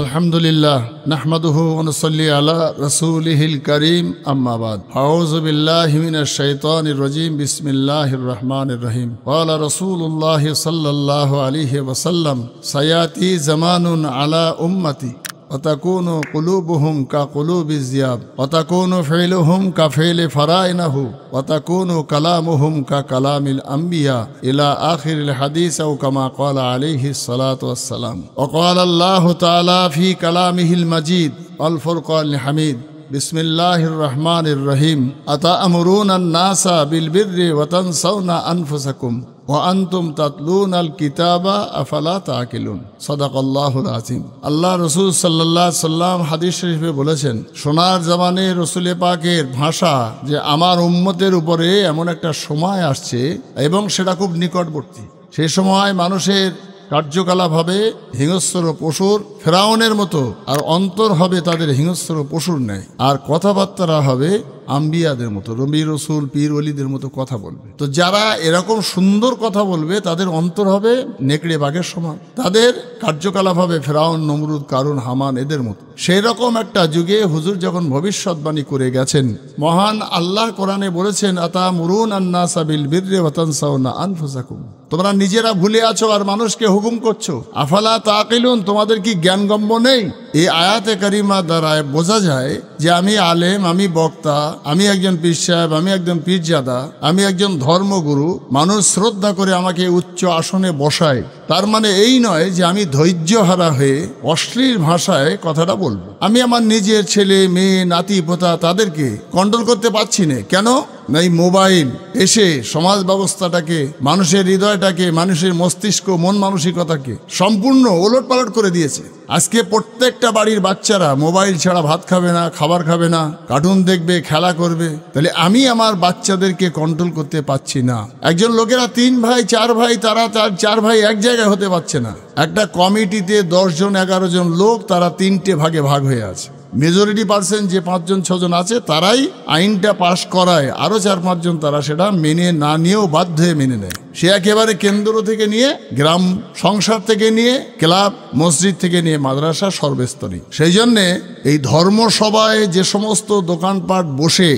আলহামদুলিল্লাহ নাহমাদুহু ওয়া নুসাল্লি আলা রাসূলিহিল কারীম আম্মা বাদ আউযু বিল্লাহি মিনাশ শাইতানির রাজীম বিসমিল্লাহির রহমানির রহিম ক্বালা রাসূলুল্লাহ সাল্লাল্লাহু আলাইহি ওয়াসাল্লাম সায়াতি জামানুন আলা উম্মতি وتكون قلوبهم كقلوب الذئاب وتكون فعلهم كفعل فرائنه وتكون كلامهم ككلام الأنبياء إلى آخر الحديث أو كما قال عليه الصلاة والسلام وقال الله تعالى في كلامه المجيد الفرقان الحميد بسم الله الرحمن الرحيم أتأمرون الناس بالبر وتنسون أنفسكم وأنتم تتلون الكتاب أفلا تعقلون صدق الله العظيم আল্লাহ রাসূল সাল্লাল্লাহু আলাইহি সাল্লাম হাদিস শরীফে বলেছেন, সোনার জামানে রাসূল পাকের ভাষা যে আমার উম্মতের উপরে এমন একটা সময় আসছে এবং সেটা খুব নিকটবর্তী। সেই সময় মানুষের কার্যকলাপ হবে হিংস্র পশুর ফেরাউনের মতো, আর অন্তর হবে তাদের হিংস্র পশুর ন্যায়, আর কথাবার্তা হবে আম্বিয়াদের মতো, নবী রসুল পীর ওলিদের মতো কথা বলবে। তো যারা এরকম সুন্দর কথা বলবে তাদের অন্তর হবে নেকড়ে বাঘের সমান, তাদের কার্যকলাপ হবে ফেরাউন, নমরুদ, কারুন, হামান এদের মতো। সেই রকম একটা যুগে হুজুর যখন ভবিষ্যৎবাণী করে গেছেন, মহান আল্লাহ কোরআনে বলেছেন, আতামুরুন আন-নাসা বিল বিররি ওয়া তানসাউনা আনফুসাকুম, তোমরা নিজেরা ভুলে আছো আর মানুষকে হুকুম করছো। আফালা তাকিলুন, তোমাদের কি জ্ঞানগম্য নেই? এই আয়াতে কারিমা দ্বারা বোঝা যায় যে আমি আলেম, আমি বক্তা, আমি একজন পীর সাহেব, আমি একজন পীরজাদা, আমি একজন ধর্মগুরু, মানুষ শ্রদ্ধা করে আমাকে উচ্চ আসনে বসায়, তার মানে এই নয় যে আমি ধৈর্যহারা হয়ে অশ্লীল ভাষায় কথাটা বলবো। আমি আমার নিজের ছেলে মেয়ে নাতি পোতা তাদেরকে কন্ট্রোল করতে পারছি না। কেন? না, এই মোবাইল এসে সমাজ ব্যবস্থাটাকে, মানুষের হৃদয়টাকে, মানুষের মস্তিষ্ক, মন মানসিকতাকে সম্পূর্ণ ওলটপালট করে দিয়েছে। আজকে প্রত্যেকটা বাড়ির বাচ্চারা মোবাইল ছাড়া ভাত খাবে না, খাবার খাবে না, কার্টুন দেখবে, খেলা করবে। তাহলে আমি আমার বাচ্চাদেরকে কন্ট্রোল করতে পারছি না। একজন লোকেরা 3 ভাই 4 ভাই, তারা তার 4 ভাই এক জায়গায় হতে পারছে না। একটা কমিটিতে 10 জন 11 জন লোক, তারা 3টে ভাগে ভাগ হয়ে আছে। মেজরিটি পার্সেন্ট যে 5 জন 6 জন আছে তারাই আইনটা পাশ করায়, আরো 4-5 জন তারা সেটা মেনে না নিয়েও বাধ্য হয়ে মেনে নেয়। সে একেবারে কেন্দ্র থেকে নিয়ে গ্রাম, সংসার থেকে নিয়ে ক্লাব, মসজিদ থেকে নিয়ে মাদ্রাসা, সর্বস্তরী। সেই জন্যে এই ধর্মসভায় যে সমস্ত দোকানপাট বসে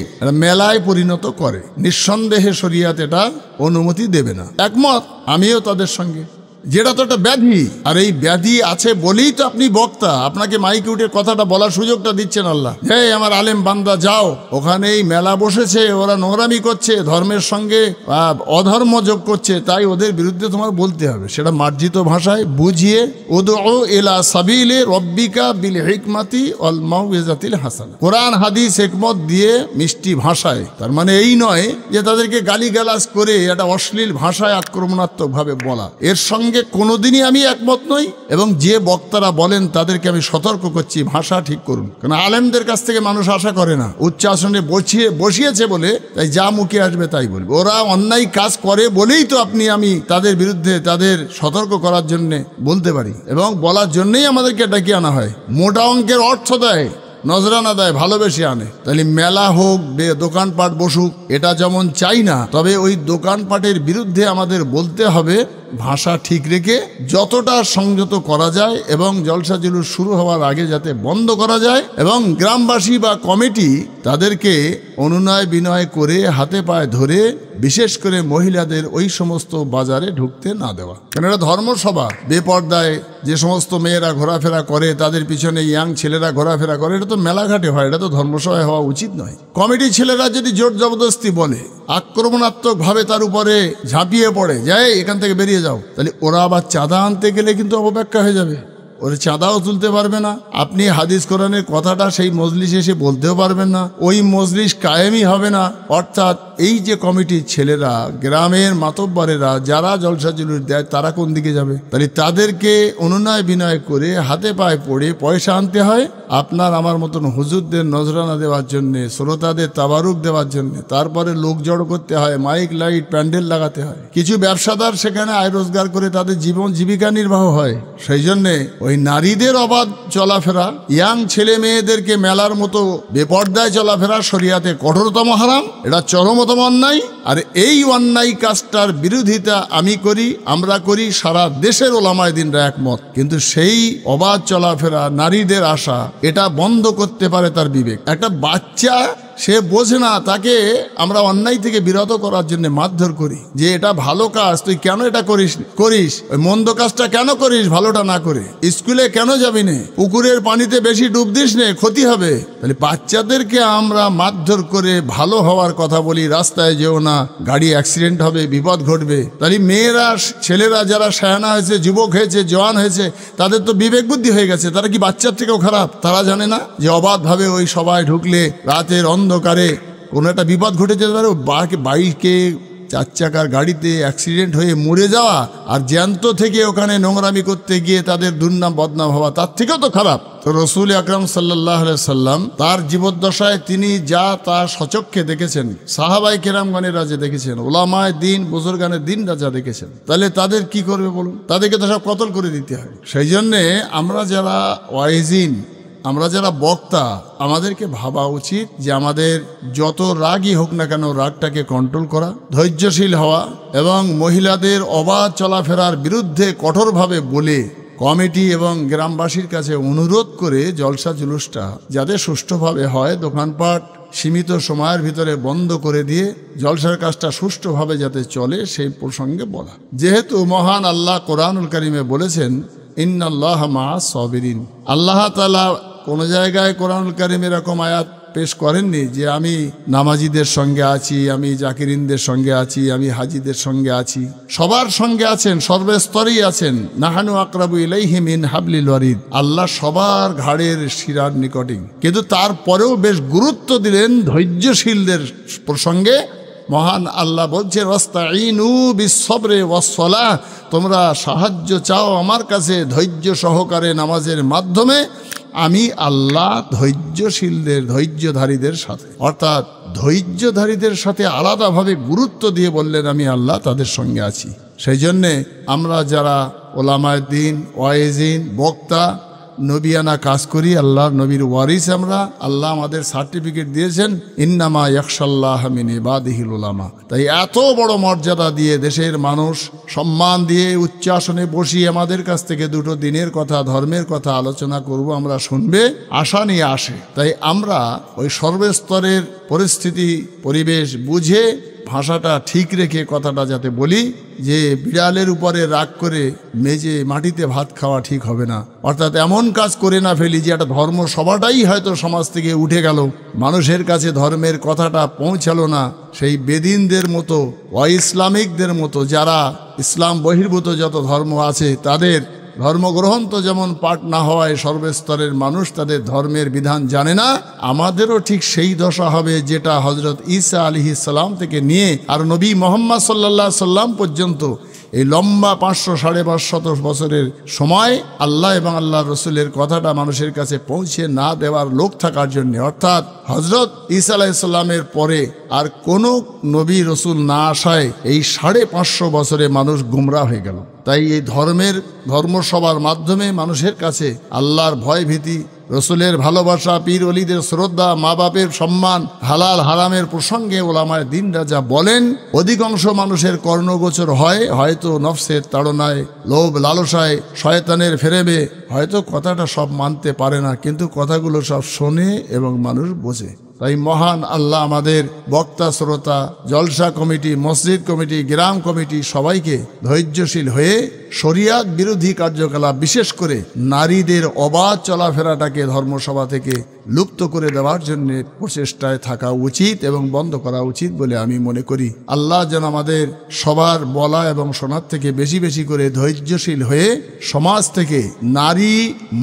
মেলায় পরিণত করে, নিঃসন্দেহে শরিয়াত এটা অনুমতি দেবে না। একমত আমিও তাদের সঙ্গে। যেটা তো একটা ব্যাধি, আর এই ব্যাধি আছে বলেই তো আপনি বক্তা, আপনাকে মাইকে উঠে কথাটা বলার সুযোগটা দিচ্ছেন আল্লাহ। এই আমার আলেম বান্দা যাও, ওখানেই মেলা বসেছে, ওরা নোংরামি করছে, ধর্মের সঙ্গে অধর্ম যোগ করছে, তাই ওদের বিরুদ্ধে তোমার বলতে হবে, সেটা মার্জিত ভাষায় বুঝিয়ে। উদউ ইলা সাবিলি রব্বিকা বিল হিকমাতি ওয়াল মাউইজাতিল হাসানা, কোরআন হাদিস হিকমত দিয়ে মিষ্টি ভাষায়। তার মানে এই নয় যে তাদেরকে গালিগালাজ করে একটা অশ্লীল ভাষায় আক্রমণাত্মক ভাবে বলা। এর সঙ্গে কোনোদিনই আমি একমত নই, এবং যে বক্তারা বলেন তাদেরকে আমি সতর্ক করছি, ভাষা ঠিক করুন। কারণ আলেমদের কাছ থেকে মানুষ আশা করে না, উচ্চ আসনে বসিয়েছে বলে তাই যা মুখে আসবে তাই বলবে। ওরা অন্যায় কাজ করে বলেই তো আমি তাদের বিরুদ্ধে, তাদের সতর্ক করার জন্য বলতে পারি, এবং বলার জন্যই আমাদেরকে ডাকি আনা হয়। মোটা অঙ্কের অর্থ দেয়, নজরানা দেয়, ভালোবেসে আনে। তাহলে মেলা হোক, দোকানপাট বসুক, এটা যেমন চাই না, তবে ওই দোকানপাটের বিরুদ্ধে আমাদের বলতে হবে ভাষা ঠিক রেখে, যতটা সংযত করা যায়, এবং জলসা জুলুস শুরু হওয়ার আগে যাতে বন্ধ করা যায়, এবং গ্রামবাসী বা কমিটি তাদেরকে অনুনয় বিনয় করে হাতে পায়ে ধরে, বিশেষ করে মহিলাদের ওই সমস্ত বাজারে ঢুকতে না দেওয়া। কারণ এটা ধর্মসভা। বেপর্দায় যে সমস্ত মেয়েরা ঘোরাফেরা করে, তাদের পিছনে ইয়াং ছেলেরা ঘোরাফেরা করে, এটা তো মেলাঘাটে হয়, এটা তো ধর্মসভায় হওয়া উচিত নয়। কমিটি ছেলেরা যদি জোর জবরদস্তি বলে, আক্রমণাত্মক ভাবে তার উপরে ঝাঁপিয়ে পড়ে, যায় এখান থেকে বেরিয়ে যাও, তাহলে ওরা আবার চাঁদা আনতে গেলে কিন্তু অপব্যাখ্যা হয়ে যাবে, ওরা চাঁদাও তুলতে পারবে না। আপনি হাদিস কোরআনের কথাটা সেই মজলিসে এসে বলতেও পারবেন না, ওই মজলিস কায়েমই হবে না। অর্থাৎ এই যে কমিটির ছেলেরা, গ্রামের মাতব্বরেরা যারা জলসা জুলুস দেয়, তারা কোন দিকে যাবে? তাহলে তাদেরকে অনুনয় বিনয় করে হাতে পায়ে পড়ে পয়সা আনতে হয়, আপনার আমার মতন হুজুরদের নজরানা দেওয়ার জন্যে, শ্রোতাদের তাবারুক দেওয়ার জন্যে। তারপরে লোক জড়ো করতে হয়, মাইক লাইট প্যান্ডেল লাগাতে হয়। কিছু ব্যবসাদার সেখানে আয় রোজগার করে তাদের জীবন জীবিকা নির্বাহ হয়। সেই জন্যে ওই নারীদের অবাধ চলাফেরা, ইয়াং ছেলে মেয়েদেরকে মেলার মতো বেপর্দায় চলাফেরা শরিয়াতে কঠোরতম হারাম, এটা চরম প্রথম অন্যায়। আর এই অন্যায় কাজটার বিরোধিতা আমরা করি, সারা দেশের ওলামায়ে দ্বীনরা একমত। কিন্তু সেই অবাধ চলাফেরা, নারীদের আশা, এটা বন্ধ করতে পারে তার বিবেক। একটা বাচ্চা সে বোঝে না, তাকে আমরা অন্যায় থেকে বিরত করার জন্য মারধর করি যে এটা ভালো কাজ, তুই কেন এটা করিস ওই মন্দ কাজটা কেন করিস, ভালোটা না করে স্কুলে কেন যাবি নে, পুকুরের পানিতে বেশি ডুব দিস নে, ক্ষতি হবে। তাহলে বাচ্চাদেরকে আমরা মারধর করে ভালো হওয়ার কথা বলি, রাস্তায় যেও না, গাড়ি অ্যাক্সিডেন্ট হবে, বিপদ ঘটবে। তাহলে মেয়েরা, ছেলেরা যারা শায়ানা হয়েছে, যুবক হয়েছে, জওয়ান হয়েছে, তাদের তো বিবেক বুদ্ধি হয়ে গেছে, তারা কি বাচ্চার থেকেও খারাপ? তারা জানে না যে অবাধভাবে ওই সবাই ঢুকলে রাতের অন্ধকারে কোনো একটা বিপদ ঘটে যেতে পারে। বাইকে, 4 চাকার গাড়িতে অ্যাক্সিডেন্ট হয়ে মরে যাওয়া আর জ্যান্ত থেকে ওখানে নোংরামি করতে গিয়ে তাদের দুর্নাম বদনাম হওয়া, তার থেকেও তো খারাপ। তো রসুল আকরাম সাল্লাল্লাহু আলাইহি সাল্লাম তার জীবদ্দশায় তিনি যা তা সচক্ষে দেখেছেন, সাহাবায়ে কেরামগণেরা যে দেখেছেন, ওলামায়ে দ্বীন, বুজুর্গানে দ্বীনরা যা দেখেছেন, তাহলে তাদের কি করবে বলুন? তাদেরকে তো সব কতল করে দিতে হয়। সেই জন্যে আমরা যারা ওয়াইজিন, আমরা যারা বক্তা, আমাদেরকে ভাবা উচিত যে আমাদের যত রাগই হোক না কেন, রাগটাকে কন্ট্রোল করা, ধৈর্যশীল হওয়া এবং মহিলাদের অবাধ চলাফেরার বিরুদ্ধে কঠোরভাবে বলে কমিটি এবং গ্রামবাসীর কাছে অনুরোধ করে জলসা জুলুসটা যাতে সুষ্ঠুভাবে হয়, দোকানপাট সীমিত সময়ের ভিতরে বন্ধ করে দিয়ে জলসার কাজটা সুষ্ঠুভাবে যাতে চলে, সেই প্রসঙ্গে বলা। যেহেতু মহান আল্লাহ কোরআনুল কারীমে বলেছেন, ইন্নাল্লাহা মাআস সাবিরিন। আল্লাহ তাআলা কোনো জায়গায় কোরআনুল কারীম এরকম আয়াত পেশ করেননি যে আমি নামাজিদের সঙ্গে আছি, আমি জাকিরিনদের সঙ্গে আছি, আমি হাজিদের সঙ্গে আছি। সবার সঙ্গে আছেন, সর্বস্তরেই আছেন। নাহানু আকরাবু ইলাইহি মিন হাবলিল ওয়ারিদ। আল্লাহ সবার ঘাড়ের শিরার নিকটেই। কিন্তু তারপরেও বেশ গুরুত্ব দিলেন ধৈর্যশীলদের প্রসঙ্গে। মহান আল্লাহ বলছে, ওয়াস্তাঈনু বিস-সাবরি ওয়াস-সালাহ, তোমরা সাহায্য চাও আমার কাছে ধৈর্য সহকারে নামাজের মাধ্যমে। আমি আল্লাহ ধৈর্যশীলদের, ধৈর্যধারীদের সাথে, অর্থাৎ ধৈর্যধারীদের সাথে আলাদাভাবে গুরুত্ব দিয়ে বললেন আমি আল্লাহ তাদের সঙ্গে আছি। সেই জন্যে আমরা যারা ওলামায়ে দ্বীন, ওয়াইজিন, বক্তা, নবিয়ানা কাজ করি, আল্লাহর নবীর ওয়ারিস আমরা, আল্লাহ আমাদের সার্টিফিকেট দিয়েছেন, ইন্নামা ইয়াখশাল্লাহ মিন ইবাদিহিল উলামা। তাই এত বড় মর্যাদা দিয়ে দেশের মানুষ সম্মান দিয়ে উচ্চ আসনে বসিয়ে আমাদের কাছ থেকে দুটো দিনের কথা, ধর্মের কথা আলোচনা করব, আমরা শুনবে আশা নিয়ে আসে। তাই আমরা ওই সর্বস্তরের পরিস্থিতি, পরিবেশ বুঝে ভাষাটা ঠিক রেখে কথাটা যাতে বলি, যে বিড়ালের উপরে রাগ করে মেজে মাটিতে ভাত খাওয়া ঠিক হবে না। অর্থাৎ এমন কাজ করে না ফেলি যে একটা ধর্ম সবাটাই হয়তো সমাজ থেকে উঠে গেল, মানুষের কাছে ধর্মের কথাটা পৌঁছালো না। সেই বেদিনদের মতো, অইসলামিকদের মতো, যারা ইসলাম বহির্ভূত যত ধর্ম আছে, তাদের ধর্মগ্রহণ তো যেমন পাঠ না হওয়ায় সর্বস্তরের মানুষ তাদের ধর্মের বিধান জানে না, আমাদেরও ঠিক সেই দশা হবে যেটা হজরত ঈসা আলাইহিস সালাম থেকে নিয়ে আর নবী মুহাম্মদ সাল্লাল্লাহু আলাইহি সাল্লাম পর্যন্ত এই লম্বা 500-550 বছরের সময় আল্লাহ এবং আল্লাহ রসুলের কথাটা মানুষের কাছে পৌঁছে না দেওয়ার লোক থাকার জন্য, অর্থাৎ হজরত ঈসা আলাইহিস সালামের পরে আর কোনো নবী রসুল না আসায় এই 550 বছরে মানুষ গুমরা হয়ে গেল। তাই এই ধর্মসভার মাধ্যমে মানুষের কাছে আল্লাহর ভয় ভীতি, রসুলের ভালোবাসা, পীর অলিদের শ্রদ্ধা, মা বাপের সম্মান, হালাল হারামের প্রসঙ্গে ওলামায়ে দ্বীনরা যা বলেন, অধিকাংশ মানুষের কর্ণগোচর হয়, হয়তো নফসের তাড়নায়, লোভ লালসায়, শয়তানের ফেরেবে হয়তো কথাটা সব মানতে পারে না, কিন্তু কথাগুলো সব শোনে এবং মানুষ বোঝে। তাই মহান আল্লাহ আমাদের বক্তা, শ্রোতা, জলসা কমিটি, মসজিদ কমিটি, গ্রাম কমিটি সবাইকে ধৈর্যশীল হয়ে শরিয়াত বিরোধী কার্যকলাপ, বিশেষ করে নারীদের অবাধ চলাফেরাটাকে ধর্মসভা থেকে লুপ্ত করে দেওয়ার জন্য প্রচেষ্টায় থাকা উচিত এবং বন্ধ করা উচিত বলে আমি মনে করি। আল্লাহ যেন আমাদের সবার বলা এবং শোনার থেকে বেশি বেশি করে ধৈর্যশীল হয়ে সমাজ থেকে নারী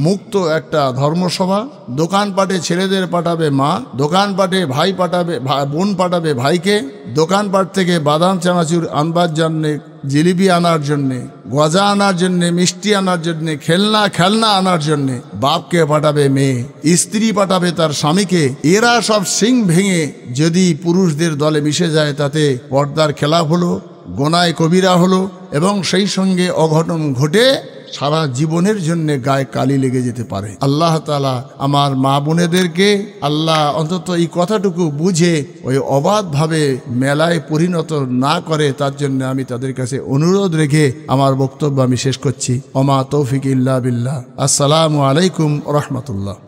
মুক্ত একটা ধর্মসভা, দোকানপাটে ছেলেদের পাঠাবে মা, দোকানপাটে ভাই পাঠাবে, বোন পাঠাবে ভাইকে, দোকানপাট থেকে বাদাম চানাচুর আনবার জন্যে, জিলিপি আনার জন্যে, গজা আনার জন্যে, মিষ্টি আনার জন্যে, খেলনা আনার জন্যে বাপকে পাঠাবে মেয়ে, স্ত্রী পাঠাবে তার স্বামীকে। এরা সব সিং ভেঙে যদি পুরুষদের দলে মিশে যায়, তাতে পর্দার খেলাফ হলো, গোনায় কবিরা হলো এবং সেই সঙ্গে অঘটন ঘটে সারা জীবনের জন্য গায়ে কালি লেগে যেতে পারে। আল্লাহ তাআলা আমার মা বোনেদেরকে আল্লাহ অন্তত এই কথাটুকু বুঝে ওই অবাধভাবে মেলায় পরিণত না করে, তার জন্য আমি তাদের কাছে অনুরোধ রেখে আমার বক্তব্য আমি শেষ করছি। ওমা তৌফিক ইল্লা বিল্লাহ। আসসালামু আলাইকুম রহমতুল্লাহ।